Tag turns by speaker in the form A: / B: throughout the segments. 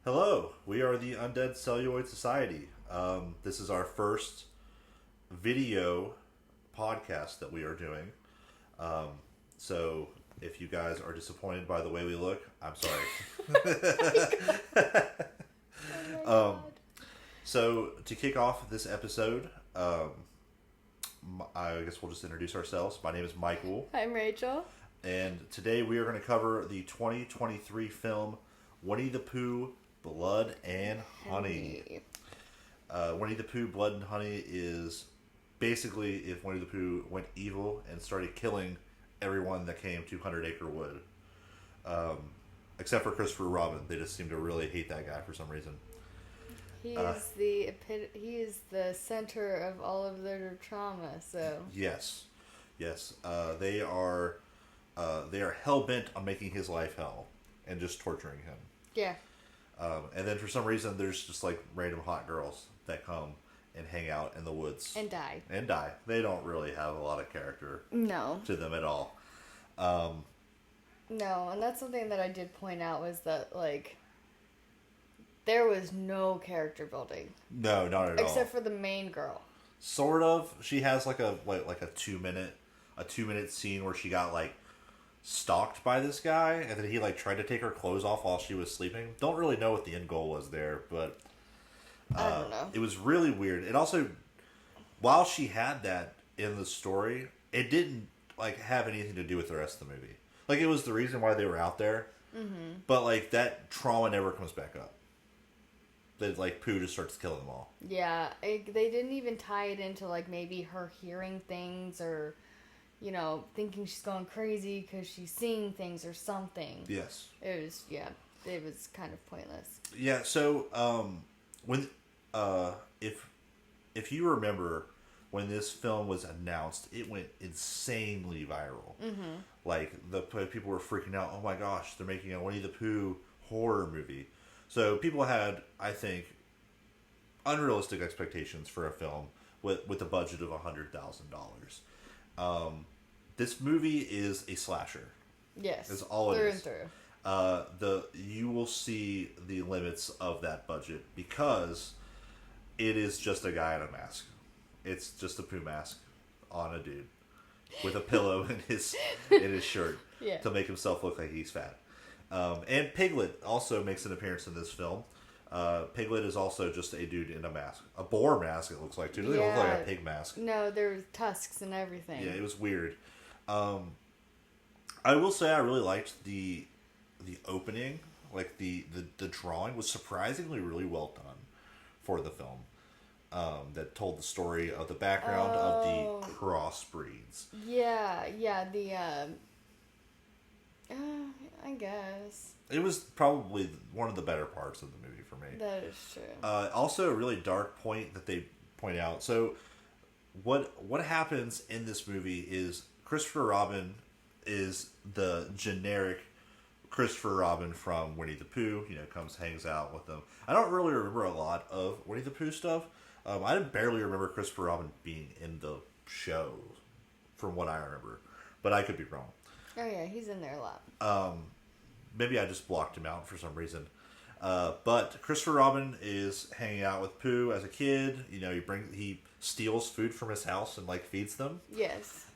A: Hello, we are the Undead Celluloid Society. This is our first video podcast that we are doing. So if you guys are disappointed by the way we look, I'm sorry. So to kick off this episode, I guess we'll just introduce ourselves. My name is Michael.
B: I'm Rachel.
A: And today we are going to cover the 2023 film Winnie the Pooh, Blood and Honey. Winnie the Pooh, Blood and Honey is basically if Winnie the Pooh went evil and started killing everyone that came to 100 Acre Wood. Except for Christopher Robin. They just seem to really hate that guy for some reason.
B: He is the center of all of their trauma, so...
A: Yes. They are hell-bent on making his life hell and just torturing him.
B: Yeah.
A: And then for some reason, there's just like random hot girls that come and hang out in the woods.
B: And die.
A: They don't really have a lot of character to them at all.
B: No, and that's something that I did point out was that, like, there was no character building.
A: No, not at all.
B: Except for the main girl.
A: Sort of. She has like a 2-minute scene where she got like stalked by this guy, and then he like tried to take her clothes off while she was sleeping. Don't really know what the end goal was there, but
B: I don't know.
A: It was really weird. And also, while she had that in the story, it didn't like have anything to do with the rest of the movie. Like it was the reason why they were out there, but like that trauma never comes back up. That like Pooh just starts killing them all.
B: Yeah, they didn't even tie it into like maybe her hearing things or, you know, thinking she's going crazy because she's seeing things or something.
A: Yes.
B: It was kind of pointless.
A: Yeah. So when if you remember when this film was announced, it went insanely viral. Mm-hmm. Like the people were freaking out. Oh my gosh, they're making a Winnie the Pooh horror movie. So people had, I think, unrealistic expectations for a film with a budget of $100,000. This movie is a slasher.
B: Yes,
A: that's all it is.
B: Through and
A: through. You will see the limits of that budget because it is just a guy in a mask. It's just a Pooh mask on a dude with a pillow in his shirt to make himself look like he's fat. And Piglet also makes an appearance in this film. Piglet is also just a dude in a mask. A boar mask, it looks like, too. It doesn't look like a pig mask.
B: No, there's tusks and everything.
A: Yeah, it was weird. I will say I really liked the opening. Like, the drawing was surprisingly really well done for the film. That told the story of the background of the crossbreeds.
B: Yeah, I guess.
A: It was probably one of the better parts of the movie for me.
B: That is true.
A: Also, a really dark point that they point out. So, what happens in this movie is Christopher Robin is the generic Christopher Robin from Winnie the Pooh. You know, comes, hangs out with them. I don't really remember a lot of Winnie the Pooh stuff. I barely remember Christopher Robin being in the show, from what I remember. But I could be wrong.
B: Oh yeah, he's in there a lot.
A: Maybe I just blocked him out for some reason. But Christopher Robin is hanging out with Pooh as a kid. You know, he steals food from his house and like feeds them.
B: Yes.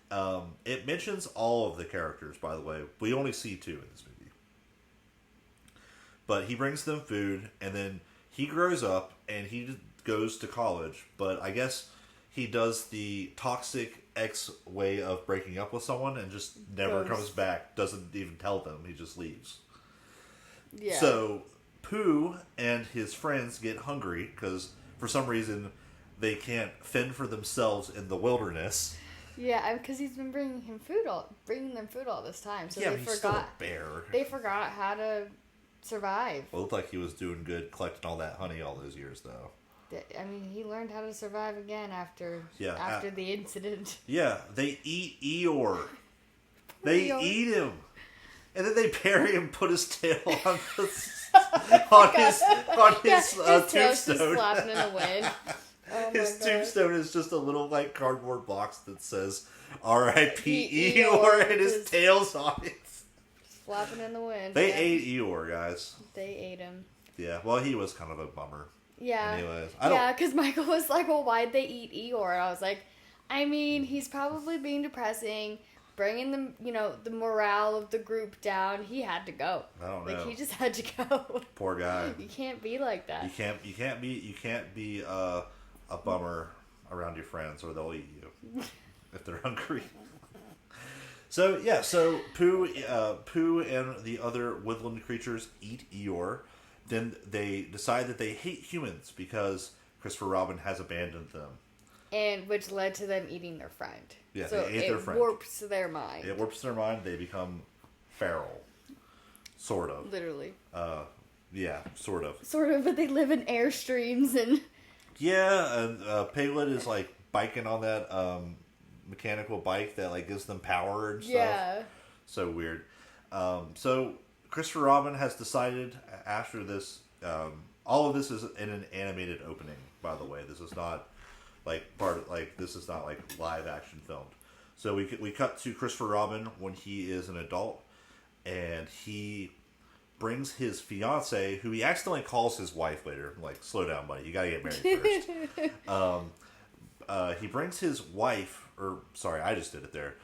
A: It mentions all of the characters, by the way. We only see 2 in this movie. But he brings them food, and then he grows up and he goes to college. But I guess he does the toxic ex way of breaking up with someone and just never comes back. Doesn't even tell them. He just leaves.
B: Yeah.
A: So Pooh and his friends get hungry because for some reason they can't fend for themselves in the wilderness.
B: Yeah, because he's been bringing them food all this time. So they
A: he's
B: forgot.
A: Still a bear.
B: They forgot how to survive.
A: Well, it looked like he was doing good collecting all that honey all those years, though.
B: I mean, he learned how to survive again after the incident.
A: Yeah, they eat Eeyore. They eat him. And then they bury him, put his tail on his
B: tail's just
A: tombstone.
B: flapping in the wind. Oh
A: his tombstone is just a little like cardboard box that says R.I.P. Eeyore and his tail's on it.
B: Flapping in the wind.
A: They ate Eeyore, guys.
B: They ate him.
A: Yeah, well, he was kind of a bummer.
B: Yeah.
A: Anyways,
B: because Michael was like, well, why'd they eat Eeyore? And I was like, I mean, he's probably being depressing, bringing the morale of the group down. He had to go.
A: I don't know.
B: Like, he just had to go.
A: Poor guy.
B: You can't be like that.
A: You can't be a bummer around your friends, or they'll eat you if they're hungry. So Pooh and the other woodland creatures eat Eeyore. Then they decide that they hate humans because Christopher Robin has abandoned them.
B: And which led to them eating their friend.
A: Yeah,
B: so
A: they ate their friend.
B: It warps their mind.
A: It warps their mind. They become feral. Sort of.
B: Literally.
A: Yeah, sort of.
B: Sort of, but they live in airstreams and...
A: Yeah, and Piglet is like biking on that mechanical bike that like gives them power and stuff.
B: Yeah.
A: So weird. So Christopher Robin has decided after this, all of this is in an animated opening, by the way. This is not this is not like live action filmed. So we cut to Christopher Robin when he is an adult, and he brings his fiance, who he accidentally calls his wife later. Like, slow down, buddy. You gotta get married first. He brings his wife, or sorry, I just did it there.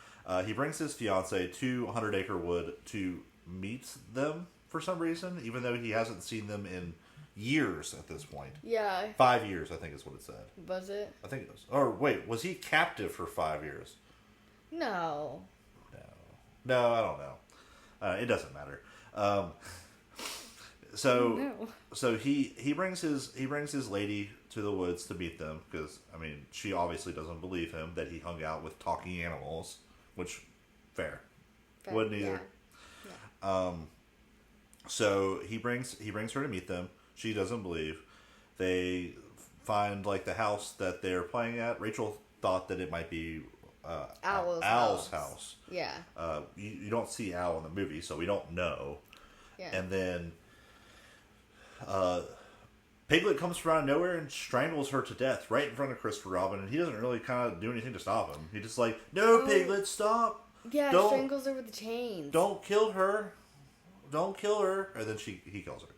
A: He brings his fiance to 100 Acre Wood to meet them for some reason, even though he hasn't seen them in years at this point.
B: Yeah.
A: 5 years, I think is what it said.
B: Was it?
A: I think it was. Or wait, was he captive for 5 years?
B: No.
A: No, I don't know. It doesn't matter. So he brings his lady to the woods to meet them because, I mean, she obviously doesn't believe him that he hung out with talking animals, which fair. Wouldn't either. Yeah. So he brings her to meet them. She doesn't believe. They find like the house that they're playing at. Rachel thought that it might be Al's house.
B: Yeah.
A: You don't see Al in the movie, so we don't know.
B: Yeah.
A: And then Piglet comes from out of nowhere and strangles her to death right in front of Christopher Robin, and he doesn't really kind of do anything to stop him. He's just like, no, Piglet, stop.
B: Yeah, strangles her with the chains.
A: Don't kill her. Don't kill her. And then he kills her.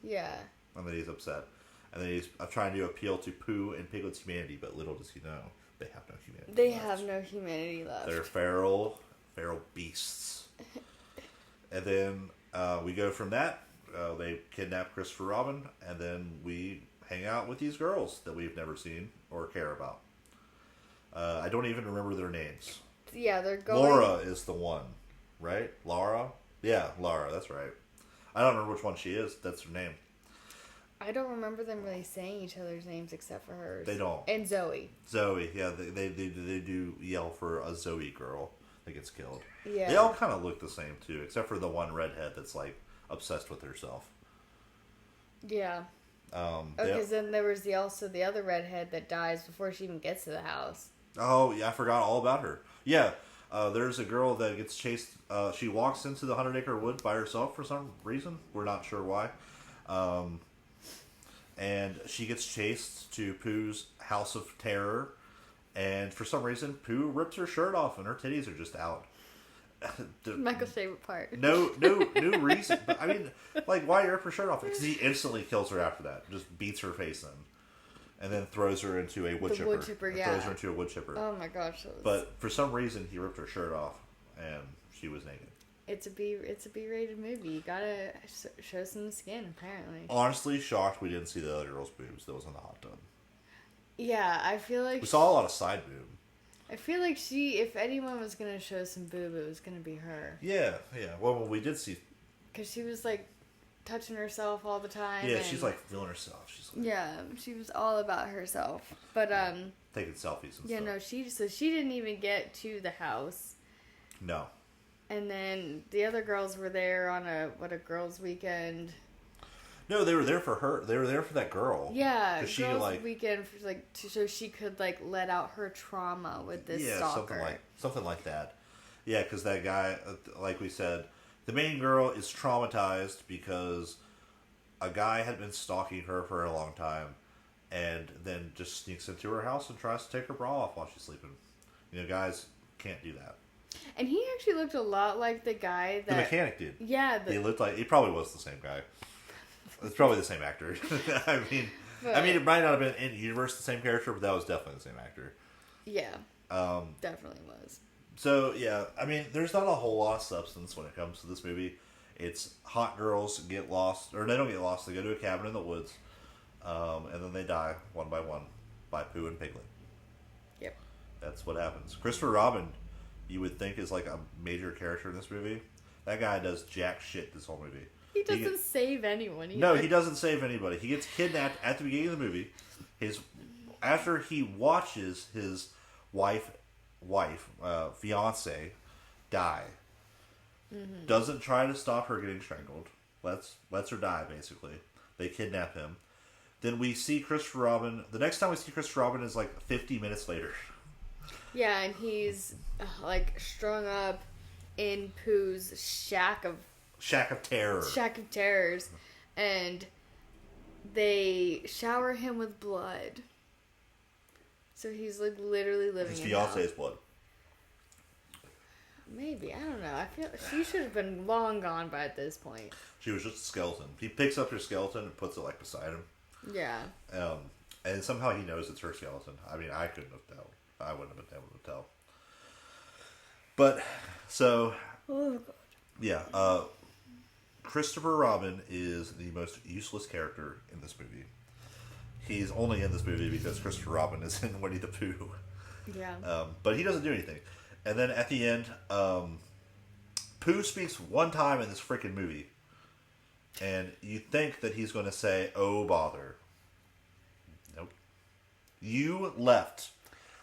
B: Yeah.
A: And then he's upset. And then he's trying to appeal to Pooh and Piglet's humanity, but little does he know, they have no humanity
B: They
A: left.
B: have no humanity left.
A: They're feral beasts. And then we go from that. They kidnap Christopher Robin, and then we hang out with these girls that we've never seen or care about. I don't even remember their names.
B: Yeah, they're going...
A: Laura is the one, right? Laura? Yeah, Laura, that's right. I don't remember which one she is. That's her name.
B: I don't remember them really saying each other's names except for hers.
A: They don't.
B: And Zoe.
A: Zoe, yeah, they do yell for a Zoe girl that gets killed.
B: Yeah.
A: They all kind of look the same, too, except for the one redhead that's, like, obsessed with herself.
B: Yeah. Because then there was also the other redhead that dies before she even gets to the house.
A: Oh, yeah, I forgot all about her. Yeah, there's a girl that gets chased. She walks into the 100 Acre Wood by herself for some reason. We're not sure why. And she gets chased to Pooh's House of Terror. And for some reason, Pooh rips her shirt off and her titties are just out.
B: Michael's favorite part.
A: No reason. But, I mean, like, why rip her shirt off? Because he instantly kills her after that. Just beats her face in. And then throws her into a wood chipper.
B: Wood chipper, yeah.
A: Throws her into a wood chipper.
B: Oh my gosh.
A: But for some reason, he ripped her shirt off, and she was naked.
B: It's a B-rated movie. You gotta show some skin, apparently.
A: Honestly, shocked we didn't see the other girl's boobs that was in the hot tub.
B: Yeah, I feel like...
A: We saw a lot of side boob.
B: I feel like if anyone was gonna show some boob, it was gonna be her.
A: Yeah. Well, we did see...
B: Because she was, like, touching herself all the time.
A: Yeah, she's, like, feeling herself. She's like...
B: Yeah, she was all about herself. But,
A: taking selfies and
B: yeah,
A: stuff.
B: No, she didn't even get to the house.
A: No.
B: And then the other girls were there on a girls' weekend.
A: No, they were there for her. They were there for that girl.
B: Yeah, girls' weekend, so she could, like, let out her trauma with this stalker.
A: Something like that. Yeah, because that guy, like we said, the main girl is traumatized because a guy had been stalking her for a long time and then just sneaks into her house and tries to take her bra off while she's sleeping. You know, guys can't do that.
B: And he actually looked a lot like the guy that...
A: The mechanic did.
B: Yeah.
A: He looked like... He probably was the same guy. It's probably the same actor. I mean, it might not have been in universe the same character, but that was definitely the same actor.
B: Yeah. Definitely was.
A: So yeah, I mean, there's not a whole lot of substance when it comes to this movie. It's hot girls get lost, or they don't get lost. They go to a cabin in the woods, and then they die one by one by Pooh and Piglet.
B: Yep.
A: That's what happens. Christopher Robin, you would think is like a major character in this movie. That guy does jack shit this whole movie.
B: He doesn't save anyone either.
A: No, he doesn't save anybody. He gets kidnapped at the beginning of the movie. After he watches his fiance die. Mm-hmm. Doesn't try to stop her getting strangled. Lets her die, basically. They kidnap him. Then we see Christopher Robin. The next time we see Christopher Robin is like 50 minutes later.
B: Yeah, and he's like strung up in Pooh's shack of terrors. And they shower him with blood. So he's like literally living in hell. His
A: fiance's blood.
B: Maybe, I don't know. I feel she should have been long gone by at this point.
A: She was just a skeleton. He picks up her skeleton and puts it like beside him.
B: Yeah.
A: And somehow he knows it's her skeleton. I mean, I couldn't have told. I wouldn't have been able to tell. But so,
B: oh god.
A: Yeah. Christopher Robin is the most useless character in this movie. He's only in this movie because Christopher Robin is in Winnie the Pooh.
B: Yeah.
A: But he doesn't do anything. And then at the end, Pooh speaks one time in this freaking movie. And you think that he's going to say, "Oh, bother." Nope. You left.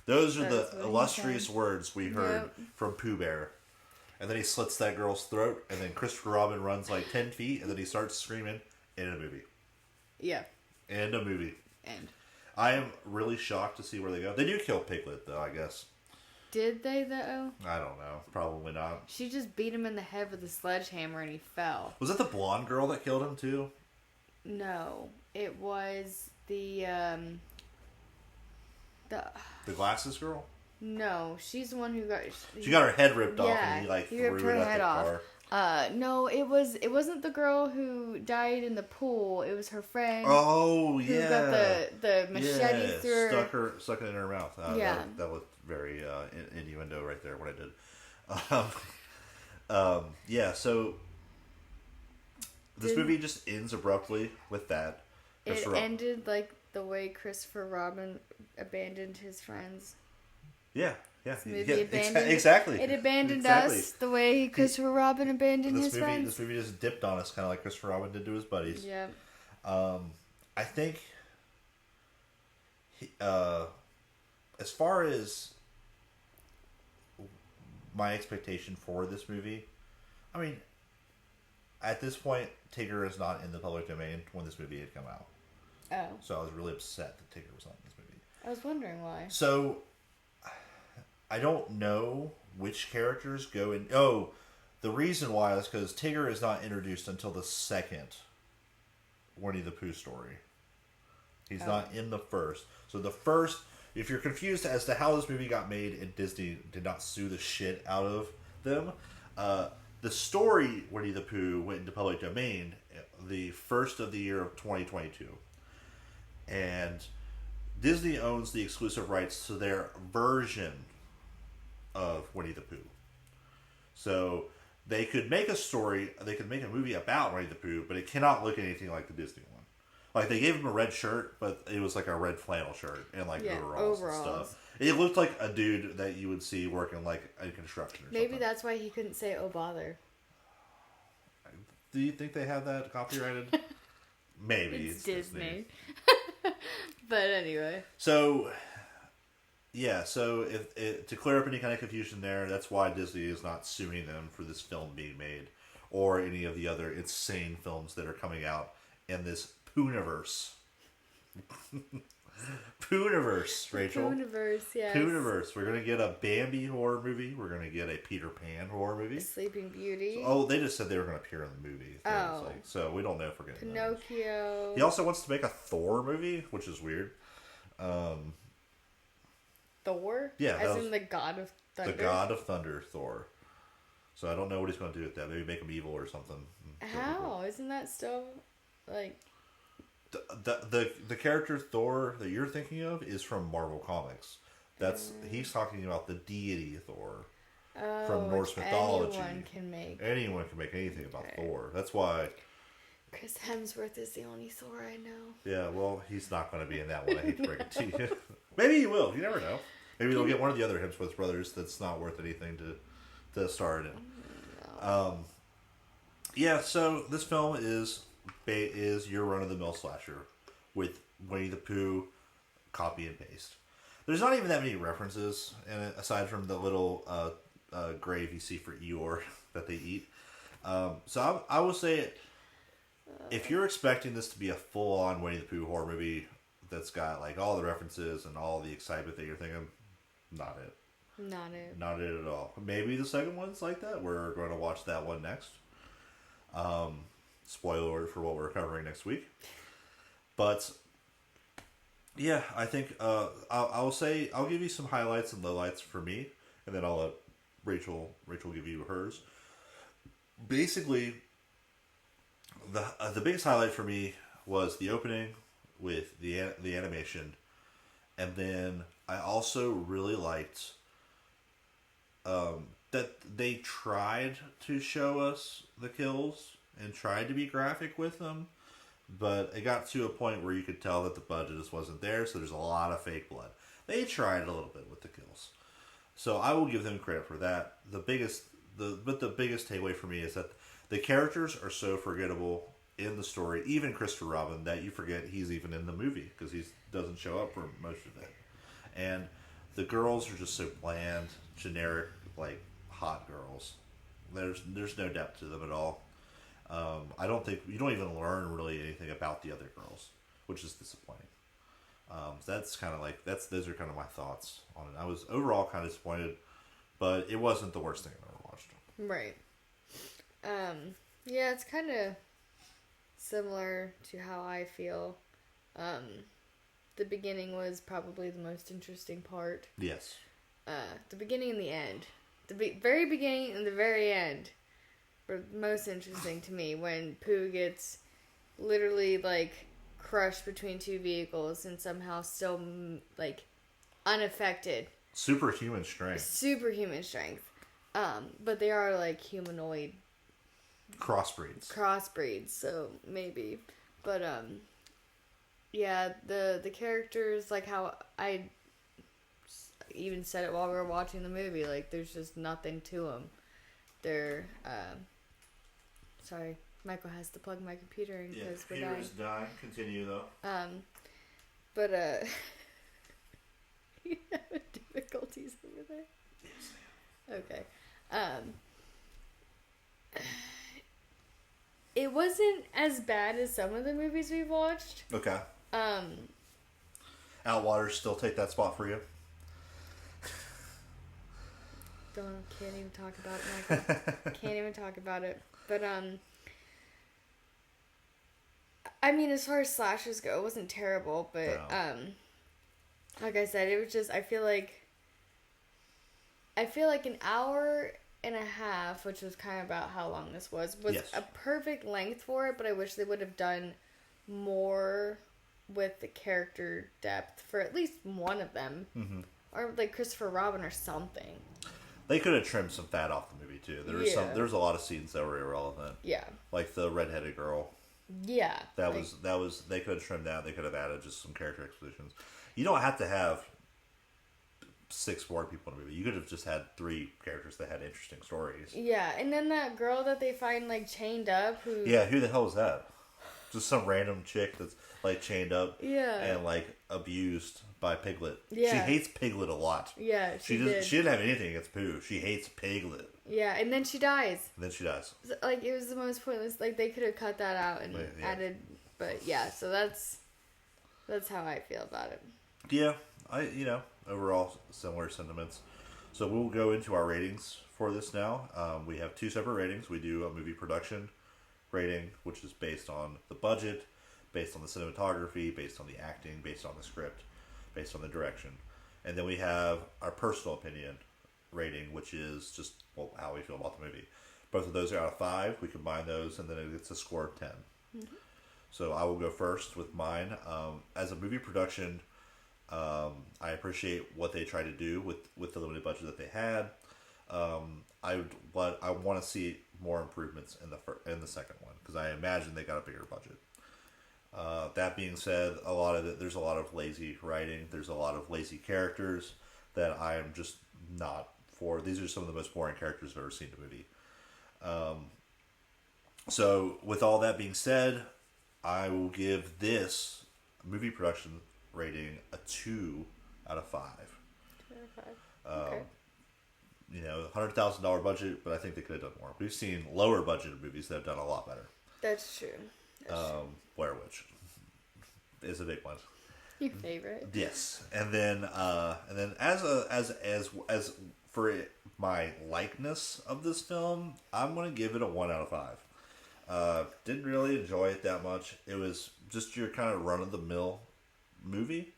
A: Those are the illustrious words we heard from Pooh Bear. And then he slits that girl's throat. And then Christopher Robin runs like 10 feet. And then he starts screaming in a movie.
B: Yeah.
A: End a movie.
B: End.
A: I am really shocked to see where they go. They do kill Piglet, though, I guess.
B: Did they, though?
A: I don't know. Probably not.
B: She just beat him in the head with a sledgehammer and he fell.
A: Was that the blonde girl that killed him, too?
B: No. It was the
A: glasses girl?
B: No. She's the one who got...
A: She got her head ripped off and he
B: threw
A: it at the car.
B: No, it wasn't the girl who died in the pool. It was her friend.
A: Oh,
B: who got the machete through her.
A: Stuck it in her mouth.
B: Yeah.
A: That was very innuendo right there, what I did. Yeah, so this movie just ends abruptly with that.
B: It ended like the way Christopher Robin abandoned his friends.
A: Yeah.
B: Exactly. It abandoned us the way Christopher Robin abandoned his friends.
A: This movie just dipped on us, kind of like Christopher Robin did to his buddies.
B: Yeah.
A: I think, as far as my expectation for this movie, I mean, at this point, Tigger is not in the public domain when this movie had come out.
B: Oh.
A: So I was really upset that Tigger was not in this movie.
B: I was wondering why.
A: So I don't know which characters go in. Oh, the reason why is because Tigger is not introduced until the second Winnie the Pooh story. He's not in the first. So the first, if you're confused as to how this movie got made and Disney did not sue the shit out of them, the story Winnie the Pooh went into public domain the first of the year of 2022. And Disney owns the exclusive rights to their version of Winnie the Pooh. So they could make a movie about Winnie the Pooh, but it cannot look anything like the Disney one. Like, they gave him a red shirt, but it was like a red flannel shirt and like overalls and stuff. It looked like a dude that you would see working like in construction or something.
B: Maybe that's why he couldn't say "oh bother."
A: Do you think they have that copyrighted? Maybe.
B: It's Disney. But anyway.
A: So, yeah, so to clear up any kind of confusion there, that's why Disney is not suing them for this film being made or any of the other insane films that are coming out in this Poohniverse. Poohniverse, Rachel.
B: Poohniverse, yes.
A: Poohniverse. We're going to get a Bambi horror movie. We're going to get a Peter Pan horror movie.
B: Sleeping Beauty.
A: They just said they were going to appear in the movie. So we don't know if we're getting
B: Pinocchio.
A: Those. He also wants to make a Thor movie, which is weird.
B: Thor?
A: Yeah.
B: As in the God of Thunder?
A: The God of Thunder, Thor. So I don't know what he's going to do with that. Maybe make him evil or something.
B: How? Isn't that still, like...
A: The character Thor that you're thinking of is from Marvel Comics. He's talking about the deity Thor from Norse mythology. Anyone can make anything about Thor. That's why
B: Chris Hemsworth is the only Thor I know.
A: Yeah, well, he's not going to be in that one. I hate to break it to you. Maybe he will. You never know. Maybe they'll get one of the other Hemsworth brothers that's not worth anything to star in it.
B: No.
A: Yeah, so this film is your run-of-the-mill slasher with Winnie the Pooh, copy and paste. There's not even that many references in it, aside from the little grave you see for Eeyore that they eat. So I will say, if you're expecting this to be a full-on Winnie the Pooh horror movie that's got like all the references and all the excitement that you're thinking, not it. Not it at all. Maybe the second one's like that. We're going to watch that one next. Spoiler alert for what we're covering next week. But yeah, I think I'll give you some highlights and lowlights for me, and then I'll let Rachel give you hers. Basically, the biggest highlight for me was the opening with the animation, and then I also really liked that they tried to show us the kills and tried to be graphic with them, but it got to a point where you could tell that the budget just wasn't there, so there's a lot of fake blood. They tried a little bit with the kills, so I will give them credit for that. The biggest takeaway for me is that the characters are so forgettable in the story, even Christopher Robin, that you forget he's even in the movie because he doesn't show up for most of it. And the girls are just so bland, generic, like hot girls. There's no depth to them at all. I don't think you don't even learn really anything about the other girls, which is disappointing. That's kind of like those are kind of my thoughts on it. I was overall kind of disappointed, but it wasn't the worst thing I've ever watched.
B: Right. Yeah, it's kind of similar to how I feel. The beginning was probably the most interesting part.
A: Yes.
B: The beginning and the end. The very beginning and the very end were most interesting to me, when Pooh gets literally, like, crushed between two vehicles and somehow still, like, unaffected.
A: Superhuman strength.
B: But they are, like, humanoid crossbreeds, so maybe. But yeah, the characters, like how I even said it while we were watching the movie, like there's just nothing to them. They're sorry, Michael has to plug my computer in because we're dying.
A: Computer's dying. Continue though.
B: But you having difficulties over there? Yes. Okay. It wasn't as bad as some of the movies we've watched.
A: Okay. Outwater still take that spot for you?
B: Can't even talk about it, Michael. Can't even talk about it. But, I mean, as far as slashes go, it wasn't terrible, but, no. Like I said, it was just, I feel like an hour and a half, which was kind of about how long this was yes. a perfect length for it, but I wish they would have done more with the character depth for at least one of them. Mm-hmm. Or like Christopher Robin or something.
A: They could have trimmed some fat off the movie too. There was a lot of scenes that were irrelevant. Yeah. Like the redheaded girl. Yeah. That was they could have trimmed that. They could have added just some character expositions. You don't have to have 6 more people in the movie. You could have just had 3 characters that had interesting stories.
B: Yeah, and then that girl that they find like chained up who
A: the hell is that? Just some random chick that's like chained up and like abused by Piglet. Yeah. She hates Piglet a lot. Yeah, she didn't have anything against Pooh. She hates Piglet.
B: Yeah, and then she dies.
A: Like
B: it was the most pointless. Like they could have cut that out and added, but yeah. So that's how I feel about it.
A: Yeah, overall similar sentiments. So we'll go into our ratings for this now. We have 2 separate ratings. We do a movie production rating, which is based on the budget, based on the cinematography, based on the acting, based on the script, based on the direction. And then we have our personal opinion rating, which is just how we feel about the movie. Both of those are out of 5. We combine those, and then it gets a score of 10. Mm-hmm. So I will go first with mine. As a movie production, I appreciate what they tried to do with the limited budget that they had. But I want to see more improvements in the second one because I imagine they got a bigger budget. That being said, there's a lot of lazy writing. There's a lot of lazy characters that I am just not for. These are some of the most boring characters I've ever seen in a movie. So with all that being said, I will give this movie production rating a 2 out of 5.
B: 2 out of 5. Okay.
A: $100,000 budget, but I think they could have done more. We've seen lower budget movies that have done a lot better.
B: That's true.
A: Blair Witch is a big one.
B: Your favorite?
A: Yes, and then as for my likeness of this film, I'm gonna give it a 1 out of 5. Didn't really enjoy it that much. It was just your kind of run of the mill movie.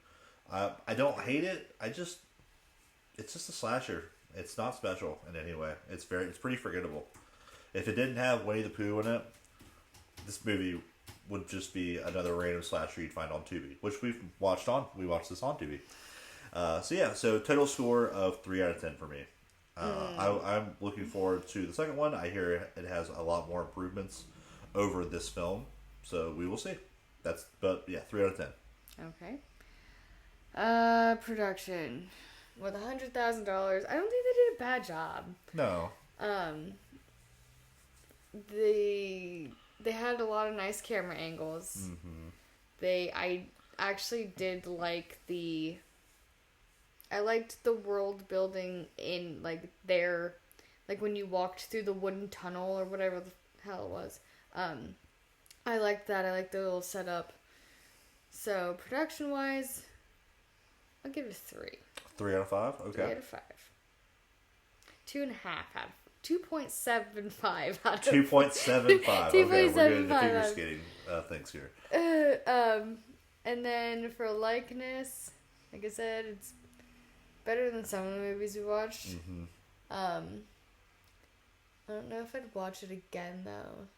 A: I don't hate it. It's just a slasher. It's not special in any way. It's pretty forgettable. If it didn't have Winnie the Pooh in it, this movie would just be another random slasher you'd find on Tubi, which we watched this on Tubi. So total score of 3 out of 10 for me. I'm looking forward to the second one. I hear it has a lot more improvements over this film, so we will see. 3 out of 10.
B: Okay. Production. With $100,000, I don't think they did a bad job.
A: No.
B: They had a lot of nice camera angles. Mm-hmm. I actually did like I liked the world building in when you walked through the wooden tunnel or whatever the hell it was. I liked that. I liked the little setup. So production wise, I'll give it a 3.
A: 3 out of 5? Okay.
B: 3 out of 5. 2.5 out of 2.75 out of
A: 2.75. Okay, we're getting the figure skating things here.
B: And then for likeness, like I said, it's better than some of the movies we watched. Mm-hmm. I don't know if I'd watch it again though.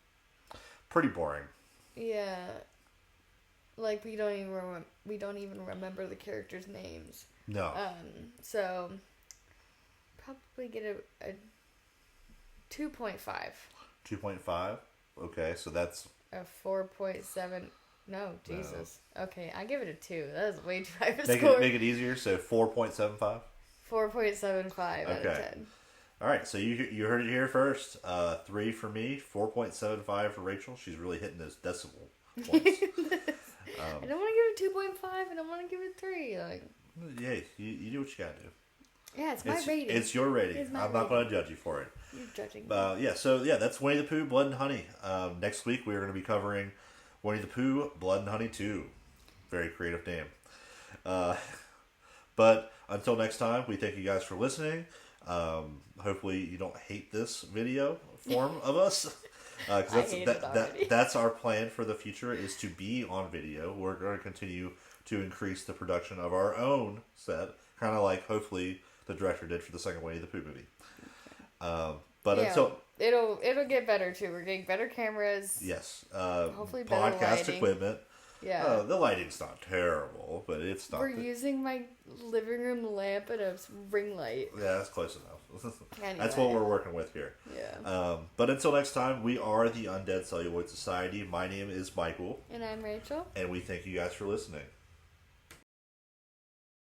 A: Pretty boring.
B: Yeah. Like we don't even remember the characters' names.
A: No.
B: So probably get a 2.5.
A: 2.5? Okay, so that's
B: a 4.7. No, Jesus. No. Okay, I give it a 2. That was way too high of a score.
A: Make it easier, so 4.75?
B: 4.75 out of 10.
A: Alright, so you heard it here first. 3 for me, 4.75 for Rachel. She's really hitting those decimal points.
B: I don't want to give it 2.5, and I don't want to give it 3.
A: Yeah, you do what you gotta do.
B: Yeah, it's my rating.
A: It's your rating. I'm not going to judge you for it.
B: You're judging me.
A: That's Winnie the Pooh, Blood and Honey. Next week, we're going to be covering Winnie the Pooh, Blood and Honey 2. Very creative name. But until next time, we thank you guys for listening. Hopefully, you don't hate this video form of us. That's our plan for the future, is to be on video. We're going to continue to increase the production of our own set, kind of like hopefully the director did for the second Winnie the Pooh movie. Until
B: it'll get better too. We're getting better cameras.
A: Yes.
B: Hopefully better
A: podcast
B: lighting.
A: Equipment.
B: Yeah.
A: The lighting's not terrible, but it's not.
B: We're using my living room lamp and a ring light.
A: Yeah, that's close enough.
B: Anyway.
A: That's what we're working with here.
B: Yeah.
A: But until next time, we are the Undead Celluloid Society. My name is Michael.
B: And I'm Rachel.
A: And we thank you guys for listening.